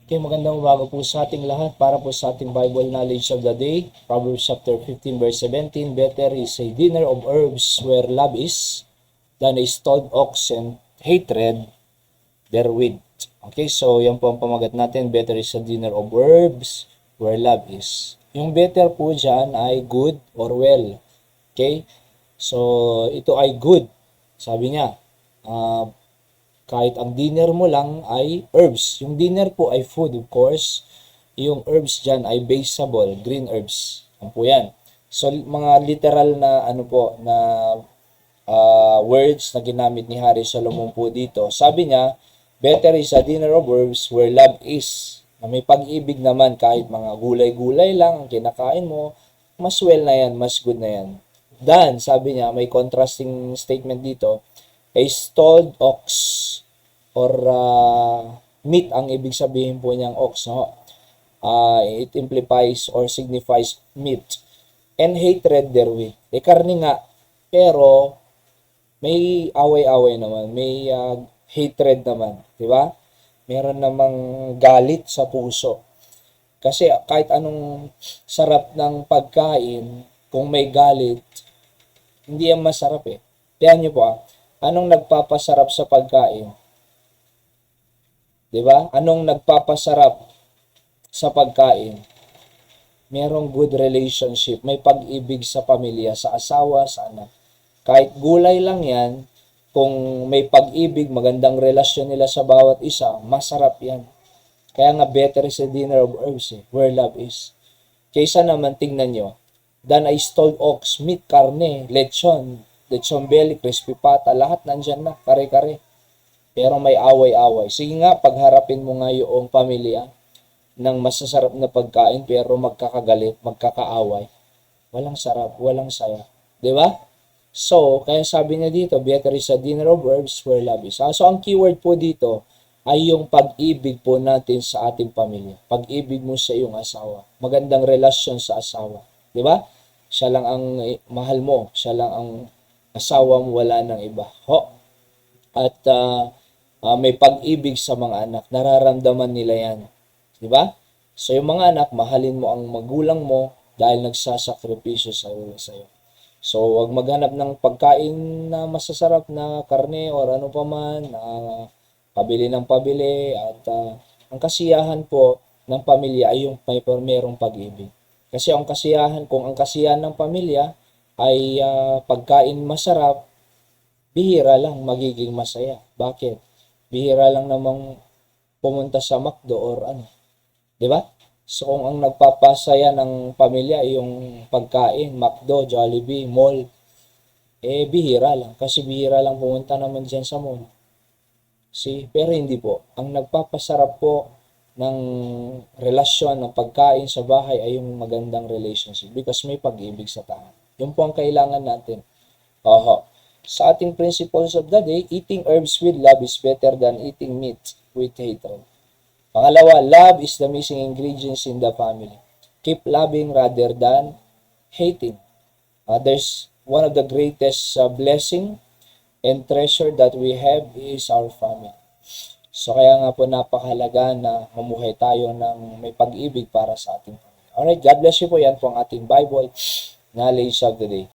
Okay, magandang umaga po sa ating lahat para po sa ating Bible knowledge of the day. Proverbs chapter 15 verse 17, better is a dinner of herbs where love is than a stalled ox and hatred therewith. Okay, so yan po ang pamagat natin. Better is a dinner of herbs where love is. Yung better po dyan ay good or well. Okay, so ito ay good. Sabi niya, kahit ang dinner mo lang ay herbs. Yung dinner po ay food, of course. Yung herbs dyan ay vegetable, green herbs. Ano po yan? So, mga literal na ano po, na words na ginamit ni Hari Solomon po dito. Sabi niya, better is a dinner of herbs where love is. Na may pag-ibig naman kahit mga gulay-gulay lang ang kinakain mo, mas well na yan, mas good na yan. Dan, sabi niya, may contrasting statement dito, a stalled ox or meat ang ibig sabihin po niyang ox, no? It implies or signifies meat and hatred therewith. Karne nga, pero may away-away naman, may hatred naman, di ba? Meron namang galit sa puso. Kasi kahit anong sarap ng pagkain, kung may galit, hindi yan masarap eh. Tiyan niyo po anong nagpapasarap sa pagkain? 'Di ba? Anong nagpapasarap sa pagkain? Merong good relationship, may pag-ibig sa pamilya, sa asawa, sa anak. Kahit gulay lang 'yan, kung may pag-ibig, magandang relasyon nila sa bawat isa, masarap 'yan. Kaya nga better is a dinner of herbs where love is. Kaysa naman tingnan nyo, than a stalled ox, meat, karne, lechon belly, crispy pata, lahat nandyan na, kare-kare. Pero may away-away. Sige nga, pagharapin mo nga yung pamilya ng masasarap na pagkain pero magkakagalit, magkakaaway. Walang sarap, walang saya. Di ba? So, kaya sabi niya dito, better is a dinner of herbs where love is. So, ang keyword po dito ay yung pag-ibig po natin sa ating pamilya. Pag-ibig mo sa iyong asawa. Magandang relasyon sa asawa. Di ba? Siya lang ang mahal mo. Siya lang ang asawa mo, wala nang iba. At may pag-ibig sa mga anak. Nararamdaman nila yan. Di ba? So, yung mga anak, mahalin mo ang magulang mo dahil nagsasakripisyo sa iyo. So, wag maghanap ng pagkain na masasarap na karne or ano pa man, pabili ng pabili. At ang kasiyahan po ng pamilya ay yung mayroong pag-ibig. Kasi kung ang kasiyahan ng pamilya ay pagkain masarap, bihira lang magiging masaya. Bakit? Bihira lang namang pumunta sa McDo or ano. Di ba? So, kung ang nagpapasaya ng pamilya ay yung pagkain, McDo, Jollibee, mall, bihira lang. Kasi bihira lang pumunta naman dyan sa mall. Pero hindi po. Ang nagpapasarap po ng relasyon, ng pagkain sa bahay ay yung magandang relationship because may pag-ibig sa tahanan. Yun po ang kailangan natin. Sa ating principles of the day, eating herbs with love is better than eating meat with hatred. Pangalawa, love is the missing ingredients in the family. Keep loving rather than hating. There's one of the greatest blessing and treasure that we have is our family. So kaya nga po napakahalaga na mamuhay tayo ng may pag-ibig para sa ating pamilya. Alright, God bless you po. Yan po ang ating Bible knowledge of the day.